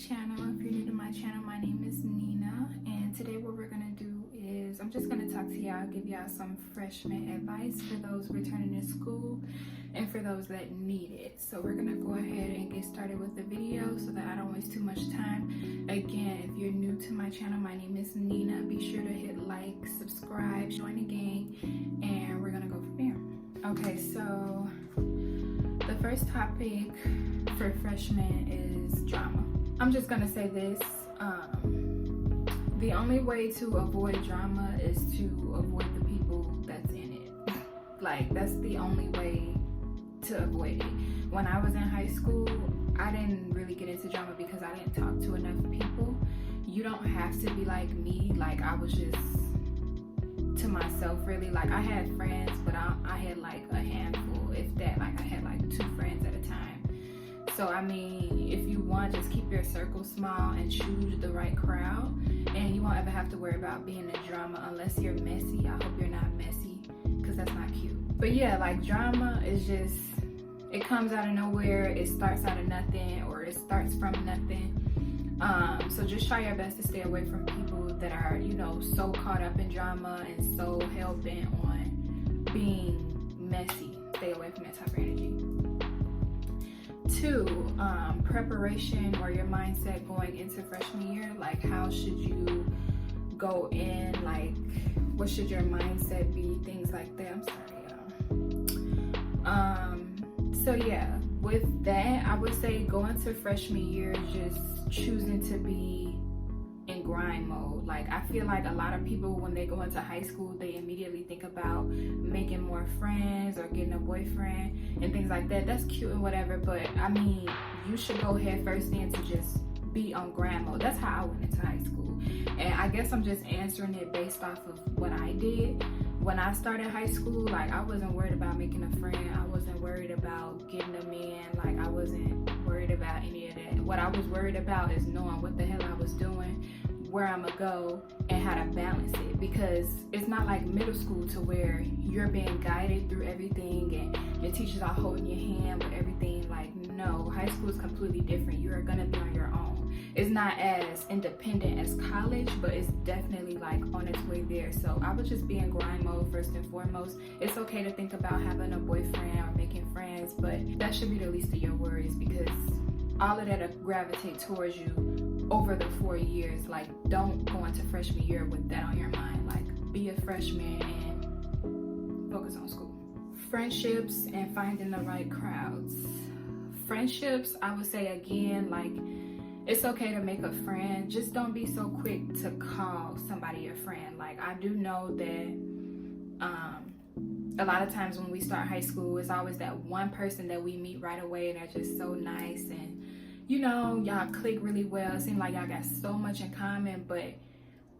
channel. If you're new to my channel, my name is Nina, and today what we're gonna do is I'm just gonna talk to y'all, give y'all some freshman advice for those returning to school and for those that need it. So we're gonna go ahead and get started with the video so that I don't waste too much time. Again, if you're new to my channel, my name is Nina. Be sure to hit like, subscribe, join the gang, and we're gonna go from there. Okay, so the first topic for freshmen is drama. I'm just gonna say this, the only way to avoid drama is to avoid the people that's in it. Like, that's the only way to avoid it. When I was in high school, I didn't really get into drama because I didn't talk to enough people. You don't have to be like me. Like, I was just to myself, really. Like, I had friends, but I had like a handful, if that. Like, I had like 2 friends at a time. So I mean, if you want, just keep your circle small and choose the right crowd, and you won't ever have to worry about being in drama unless you're messy. I hope you're not messy, because that's not cute. But yeah, like, drama is just, it comes out of nowhere. It starts out of nothing, or it starts from nothing. So just try your best to stay away from people that are, you know, so caught up in drama and so hell-bent on being messy. Stay away from that type of energy. 2, preparation, or your mindset going into freshman year. Like, how should you go in? Like, what should your mindset be? Things like that. I'm sorry, y'all. So yeah, with that, I would say going to freshman year, just choosing to be in grind mode. Like, I feel like a lot of people, when they go into high school, they immediately think about making more friends or getting a boyfriend and things like that. That's cute and whatever, but I mean, you should go head first into just be on grind mode. That's how I went into high school, and I guess I'm just answering it based off of what I did. When I started high school, like, I wasn't worried about making a friend. I wasn't worried about getting a man. Like, I wasn't worried about any of that. What I was worried about is knowing what the hell I was doing, where I'm gonna go, and how to balance it. Because it's not like middle school to where you're being guided through everything and your teachers are holding your hand with everything. Like, no, high school is completely different. You are gonna be on your own. It's not as independent as college, but it's definitely like on its way there. So I would just be in grind mode first and foremost. It's okay to think about having a boyfriend or making friends, but that should be the least of your worries, because all of that will gravitate towards you over the 4 years. Like, don't go into freshman year with that on your mind. Like, be a freshman and focus on school. Friendships and finding the right crowds. Friendships, I would say, again, like, it's okay to make a friend. Just don't be so quick to call somebody a friend. Like, I do know that a lot of times when we start high school, it's always that one person that we meet right away and they're just so nice, and you know, y'all click really well. It seems like y'all got so much in common, but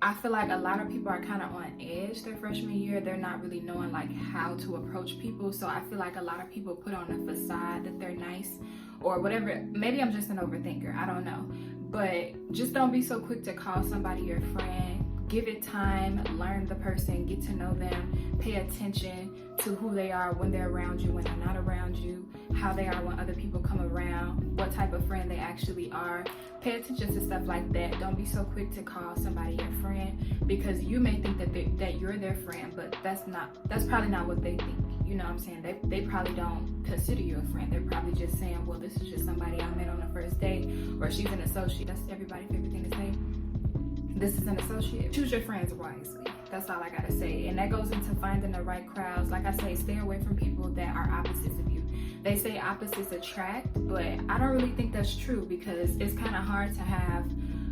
I feel like a lot of people are kind of on edge their freshman year. They're not really knowing like how to approach people. So I feel like a lot of people put on a facade that they're nice or whatever. Maybe I'm just an overthinker, I don't know. But just don't be so quick to call somebody your friend. Give it time, learn the person, get to know them, pay attention to who they are when they're around you, when they're not around you, how they are when other people come around, what type of friend they actually are. Pay attention to stuff like that. Don't be so quick to call somebody your friend, because you may think that you're their friend, but that's probably not what they think. You know what I'm saying? They probably don't consider you a friend. They're probably just saying, well, this is just somebody I met on the first date, or she's an associate. That's everybody's favorite thing to say. This is an associate. Choose your friends wisely. That's all I gotta say. And that goes into finding the right crowds. Like I say, stay away from people that are opposites of you. They say opposites attract, but I don't really think that's true, because it's kind of hard to have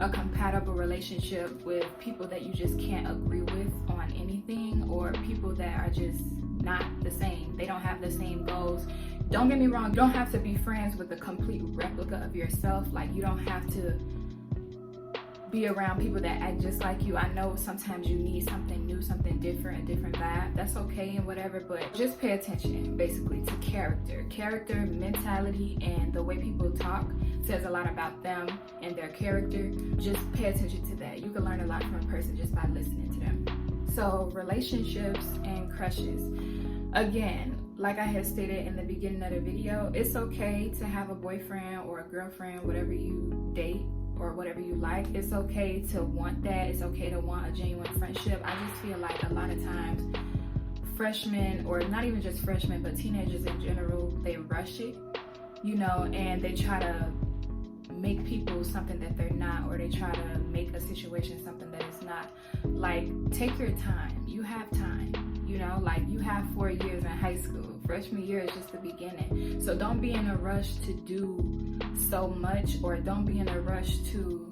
a compatible relationship with people that you just can't agree with on anything, or people that are just not the same. They don't have the same goals. Don't get me wrong, you don't have to be friends with a complete replica of yourself. Like, you don't have to be around people that act just like you. I know sometimes you need something new, something different, a different vibe. That's okay and whatever, but just pay attention basically to character. Character, mentality, and the way people talk says a lot about them and their character. Just pay attention to that. You can learn a lot from a person just by listening to them. So, relationships and crushes. Again, like I had stated in the beginning of the video, it's okay to have a boyfriend or a girlfriend, whatever you date or whatever you like. It's okay to want that. It's okay to want a genuine friendship. I just feel like a lot of times freshmen, or not even just freshmen, but teenagers in general, they rush it, you know, and they try to make people something that they're not, or they try to make a situation something that it's not. Like, take your time. You have time, you know, like you have 4 years in high school. Freshman year is just the beginning. So don't be in a rush to do so much, or don't be in a rush to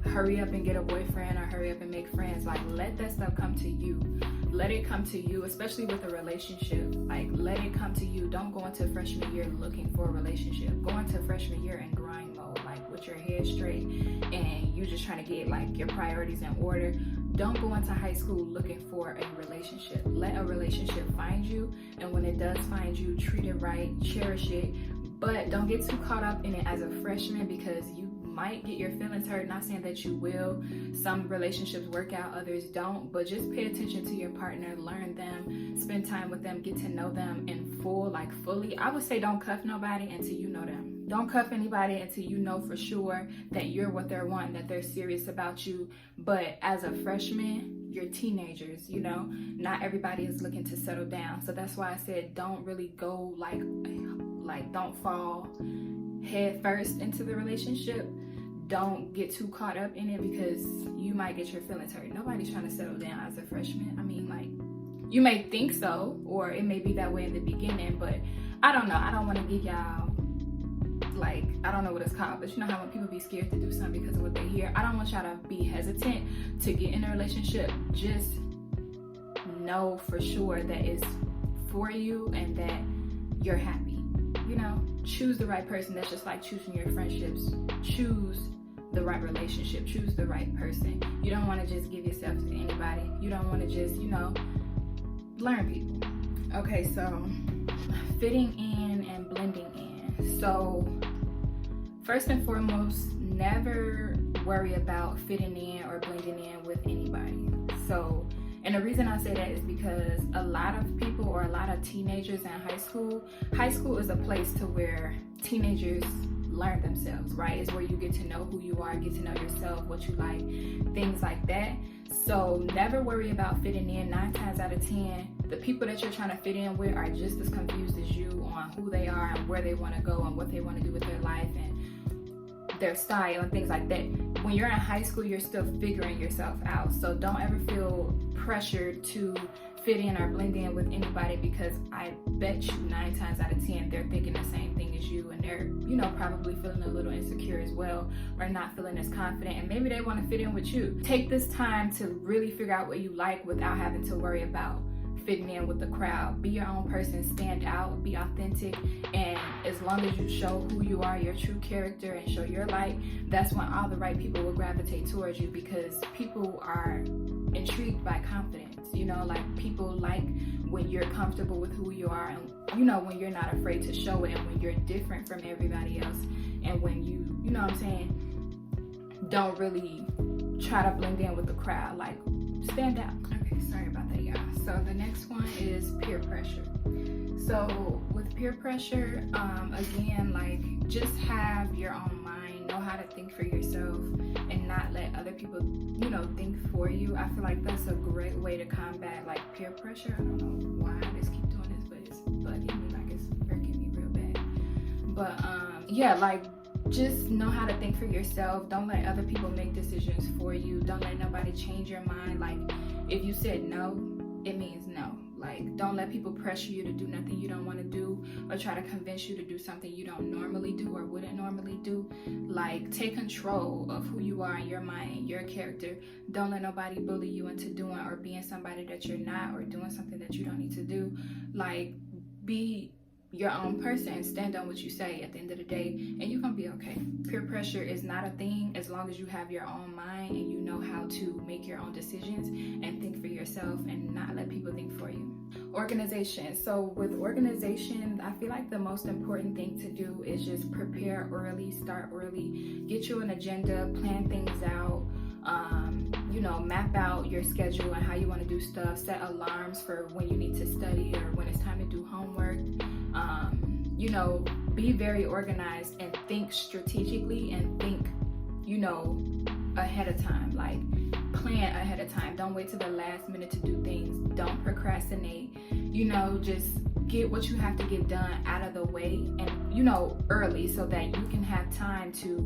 hurry up and get a boyfriend or hurry up and make friends. Like, let that stuff come to you. Let it come to you, especially with a relationship. Like, let it come to you. Don't go into freshman year looking for a relationship. Go into freshman year in grind mode, like with your head straight, and you just trying to get like your priorities in order. Don't go into high school looking for a relationship. Let a relationship find you, and when it does find you, treat it right, cherish it, but don't get too caught up in it as a freshman, because you might get your feelings hurt. Not saying that you will. Some relationships work out, others don't, but just pay attention to your partner, learn them, spend time with them, get to know them in full, like fully. I would say don't cuff nobody until you know them. Don't cuff anybody until you know for sure that you're what they're wanting, that they're serious about you. But as a freshman, you're teenagers, you know, not everybody is looking to settle down. So that's why I said don't really go like don't fall head first into the relationship. Don't get too caught up in it, because you might get your feelings hurt. Nobody's trying to settle down as a freshman. I mean, like, you may think so, or it may be that way in the beginning, but I don't know. I don't want to give y'all, like, I don't know what it's called, but you know how when people be scared to do something because of what they hear? I don't want y'all to be hesitant to get in a relationship. Just know for sure that it's for you and that you're happy. You know, choose the right person. That's just like choosing your friendships. Choose the right relationship. Choose the right person. You don't want to just give yourself to anybody. You don't want to just, you know, learn people. Okay, so fitting in and blending in. So first and foremost, never worry about fitting in or blending in with anybody. So, and the reason I say that is because a lot of people, or a lot of teenagers in high school is a place to where teenagers learn themselves, right? It's where you get to know who you are, get to know yourself, what you like, things like that. So never worry about fitting in. 9 times out of 10, the people that you're trying to fit in with are just as confused as you on who they are and where they want to go and what they want to do with their life and their style and things like that. When you're in high school, you're still figuring yourself out. So don't ever feel pressured to fit in or blend in with anybody, because I bet you 9 times out of 10 they're thinking the same thing as you, and they're, you know, probably feeling a little insecure as well, or not feeling as confident, and maybe they want to fit in with you. Take this time to really figure out what you like without having to worry about fitting in with the crowd. Be your own person, stand out, be authentic, and as long as you show who you are, your true character, and show your light, that's when all the right people will gravitate towards you, because people are intrigued by confidence. You know, like, people like when you're comfortable with who you are, and you know, when you're not afraid to show it, and when you're different from everybody else, and when you know what I'm saying, don't really try to blend in with the crowd, like, stand out. Okay, sorry about that, y'all. So the next one is peer pressure. So with peer pressure, again, like, just have your own mind, know how to think for yourself, and not let other people, you know, think for you. I feel like that's a great way to combat like peer pressure. I don't know why I just keep doing this, but it's bugging me, like it's irking me real bad. But yeah, like, just know how to think for yourself. Don't let other people make decisions for you. Don't let nobody change your mind. Like, if you said no, it means no. Like, don't let people pressure you to do nothing you don't want to do, or try to convince you to do something you don't normally do or wouldn't normally do. Like, take control of who you are and your mind and your character. Don't let nobody bully you into doing or being somebody that you're not, or doing something that you don't need to do. Like, be your own person and stand on what you say at the end of the day, and you're gonna be okay. Peer pressure is not a thing as long as you have your own mind and you know how to make your own decisions and think for yourself and not let people think for you. Organization. So with organization, I feel like the most important thing to do is just prepare early, start early, get you an agenda, plan things out, you know, map out your schedule and how you want to do stuff, set alarms for when you need to study or when it's time to do homework. You know, be very organized and think strategically and think you know, ahead of time. Like, plan ahead of time. Don't wait till the last minute to do things. Don't procrastinate. You know, just get what you have to get done out of the way, and you know, early, so that you can have time to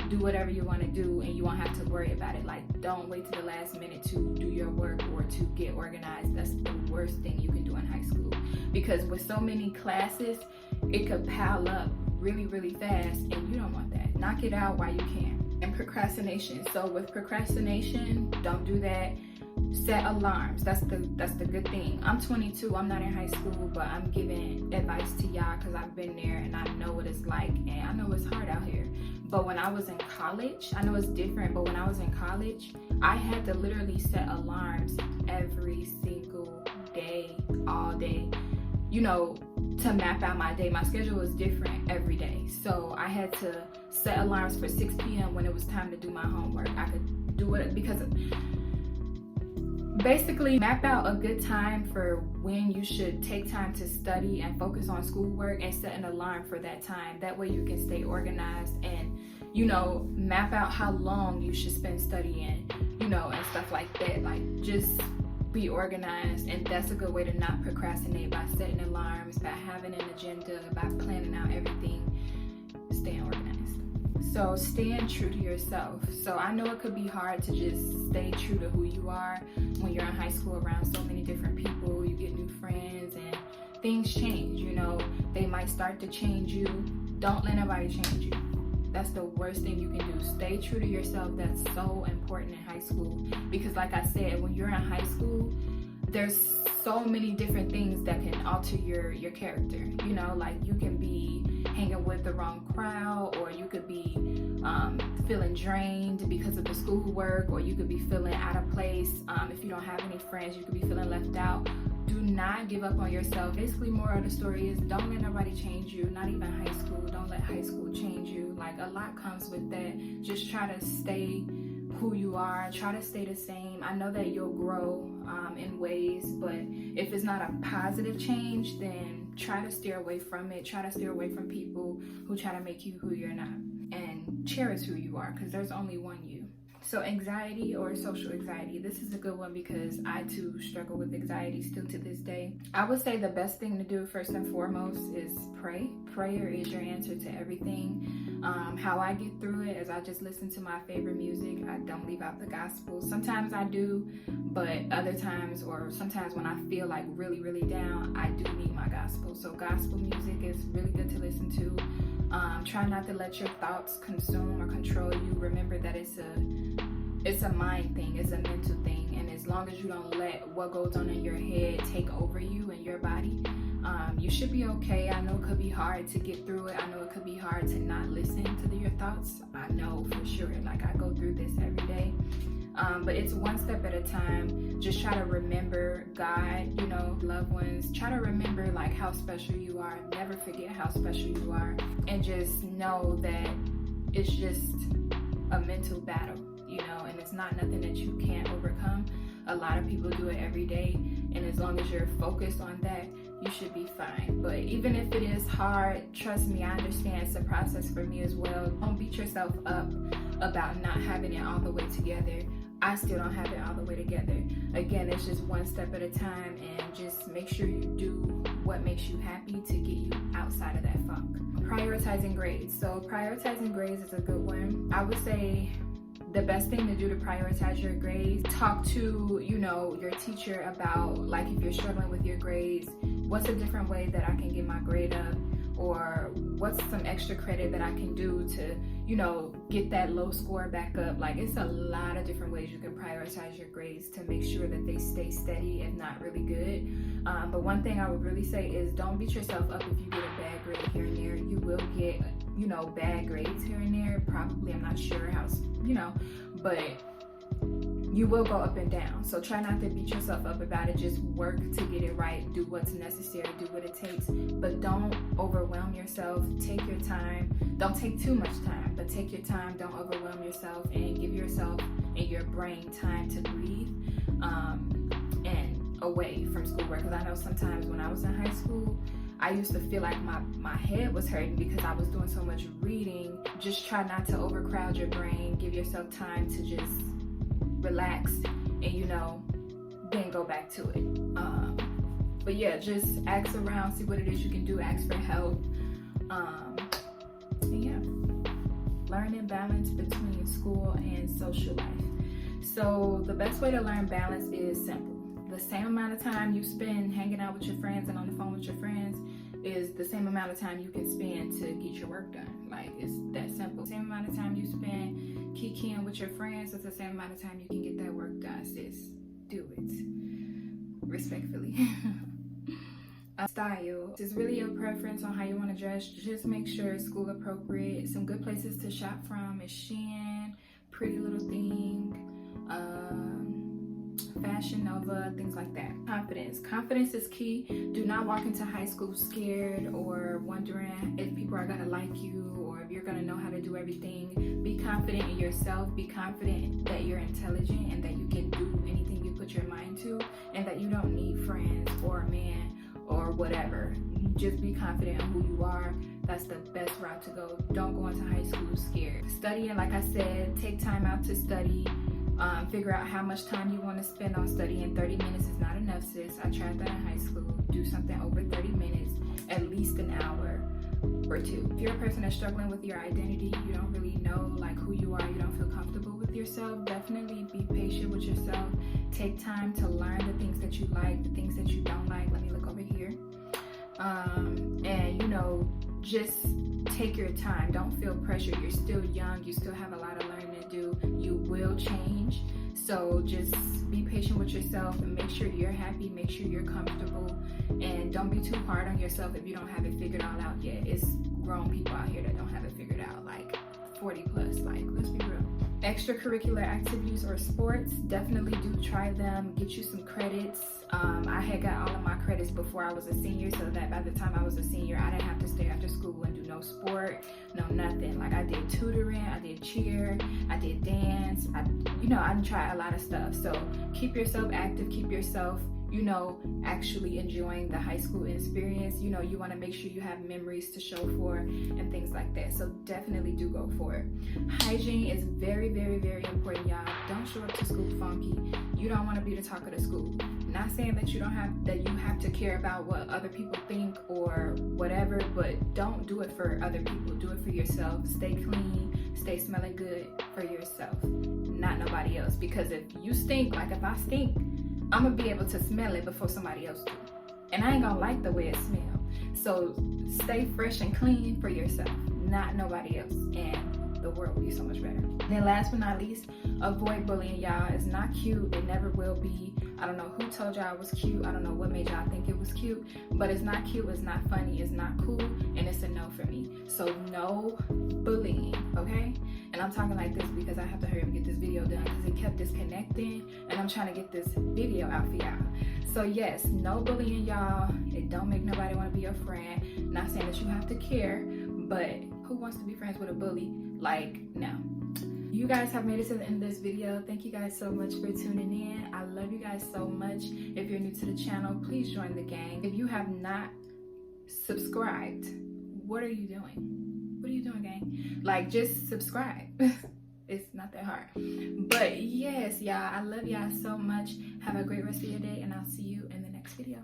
do whatever you want to do and you won't have to worry about it. Like, don't wait till the last minute to do your work or to get organized. That's the worst thing you can do in high school, because with so many classes, it could pile up really, really fast, and you don't want that. Knock it out while you can. And procrastination. So with procrastination, don't do that. Set alarms. That's the good thing. I'm 22. I'm not in high school, but I'm giving advice to y'all because I've been there and I know what it's like, and I know it's hard out here. But when I was in college, I know it's different, but when I was in college, I had to literally set alarms every single day, all day, you know, to map out my day. My schedule was different every day. So I had to set alarms for 6 p.m. when it was time to do my homework. I could do it because basically map out a good time for when you should take time to study and focus on schoolwork, and set an alarm for that time. That way you can stay organized and, you know, map out how long you should spend studying, you know, and stuff like that. Like, just be organized, and that's a good way to not procrastinate, by setting alarms, by having an agenda, by planning out everything, staying organized. So staying true to yourself. So I know it could be hard to just stay true to who you are when you're in high school around so many different people. You get new friends and things change, you know. They might start to change you. Don't let nobody change you. That's the worst thing you can do. Stay true to yourself. That's so important in high school, because like I said, when you're in high school, there's so many different things that can alter your character. You know, like you can be hanging with the wrong crowd, or you could be feeling drained because of the schoolwork, or you could be feeling out of place. If you don't have any friends, you could be feeling left out. Do not give up on yourself. Basically, moral of the story is, don't let nobody change you, not even high school. Don't let high school change you. Like, a lot comes with that. Just try to stay who you are. Try to stay the same. I know that you'll grow in ways, but if it's not a positive change, then try to steer away from it. Try to steer away from people who try to make you who you're not, and cherish who you are, because there's only one you. So anxiety or social anxiety, this is a good one because I too struggle with anxiety still to this day. I would say the best thing to do first and foremost is pray. Prayer is your answer to everything. How I get through it is I just listen to my favorite music. I don't leave out the gospel. Sometimes I do, but other times, or sometimes when I feel like really, really down, I do need my gospel. So gospel music is really good to listen to. Try not to let your thoughts consume or control you. Remember that it's a mind thing, it's a mental thing, and as long as you don't let what goes on in your head take over you and your body, you should be okay. I know it could be hard to get through it. I know it could be hard to not listen to your thoughts. I know for sure. Like, I go through this every day. But it's one step at a time. Just try to remember God, you know, loved ones. Try to remember like how special you are. Never forget how special you are. And just know that it's just a mental battle, you know, and it's not nothing that you can't overcome. A lot of people do it every day. And as long as you're focused on that, you should be fine. But even if it is hard, trust me, I understand it's a process for me as well. Don't beat yourself up about not having it all the way together. I still don't have it all the way together. Again, it's just one step at a time, and just make sure you do what makes you happy to get you outside of that funk. Prioritizing grades. So prioritizing grades is a good one. I would say the best thing to do to prioritize your grades, talk to, you know, your teacher about, like, if you're struggling with your grades, what's a different way that I can get my grade up, or what's some extra credit that I can do to, you know, get that low score back up. Like, it's a lot of different ways you can prioritize your grades to make sure that they stay steady, if not really good. But one thing I would really say is, don't beat yourself up if you get a bad grade here and there. You will get, you know, bad grades here and there. Probably, I'm not sure how, you know, but you will go up and down. So try not to beat yourself up about it. Just work to get it right. Do what's necessary. Do what it takes. But don't overwhelm yourself. Take your time. Don't take too much time, but take your time. Don't overwhelm yourself, and give yourself and your brain time to breathe and away from schoolwork. Because I know sometimes when I was in high school, I used to feel like my head was hurting because I was doing so much reading. Just try not to overcrowd your brain. Give yourself time to just relax and, you know, then go back to it. But yeah, just ask around, see what it is you can do, ask for help. And yeah, learning balance between school and social life. So the best way to learn balance is simple. The same amount of time you spend hanging out with your friends and on the phone with your friends is the same amount of time you can spend to get your work done. Like, it's that simple. The same amount of time you spend kikiing with your friends is the same amount of time you can get that work done, sis. Do it. Respectfully. Style is really your preference on how you want to dress. Just make sure it's school appropriate. Some good places to shop from is Shein, Pretty Little Thing, Fashion Nova, things like that. Confidence is key. Do not walk into high school scared or wondering if people are gonna like you or if you're gonna know how to do everything. Be confident in yourself. Be confident that you're intelligent and that you can do anything you put your mind to, and that you don't need friends or a man or whatever. Just be confident in who you are. That's the best route to go. Don't go into high school scared. Studying, like I said, take time out to study. Figure out how much time you want to spend on studying. 30 minutes is not enough, sis. I tried that in high school. Do something over 30 minutes, at least an hour or two. If you're a person that's struggling with your identity, you don't really know like who you are, you don't feel comfortable with yourself, definitely be patient with yourself. Take time to learn the things that you like, the things that you don't like. Let me look over here. And you know, just take your time. Don't feel pressure. You're still young. You still have a lot of learning to do. You will change. So just be patient with yourself and make sure you're happy. Make sure you're comfortable. And don't be too hard on yourself if you don't have it figured all out yet. It's grown people out here that don't have it figured out, like 40 plus. Like, let's be real. Extracurricular activities or sports, definitely do try them. Get you some credits. I had got all of my credits before I was a senior, so that by the time I was a senior, I didn't have to stay after school and do no sport, no nothing. Like, I did tutoring, I did cheer, I did dance. I didn't try a lot of stuff. So keep yourself active, keep yourself, you know, actually enjoying the high school experience. You know, you want to make sure you have memories to show for and things like that. So definitely do go for it. Hygiene is very, very, very important, y'all. Don't show up to school funky. You don't want to be the talk of the school. Not saying that you have to care about what other people think or whatever, but don't do it for other people. Do it for yourself. Stay clean, stay smelling good for yourself, not nobody else. Because if you stink, like if I stink, I'm gonna be able to smell it before somebody else do. And I ain't gonna like the way it smells. So stay fresh and clean for yourself, not nobody else. And the world will be so much better. And then last but not least, avoid bullying, y'all. It's not cute. It never will be. I don't know who told y'all it was cute. I don't know what made y'all think it was cute. But it's not cute. It's not funny. It's not cool. And it's a no for me. So no bullying, okay? And I'm talking like this because I have to hurry up and get this video done because it kept disconnecting. And I'm trying to get this video out for y'all. So yes, no bullying, y'all. It don't make nobody want to be your friend. Not saying that you have to care, but who wants to be friends with a bully? Like, no. You guys have made it to the end of this video. Thank you guys so much for tuning in. I love you guys so much. If you're new to the channel, please join the gang. If you have not subscribed, what are you doing? What are you doing, gang? Like, just subscribe. It's not that hard. But yes, y'all, I love y'all so much. Have a great rest of your day, and I'll see you in the next video.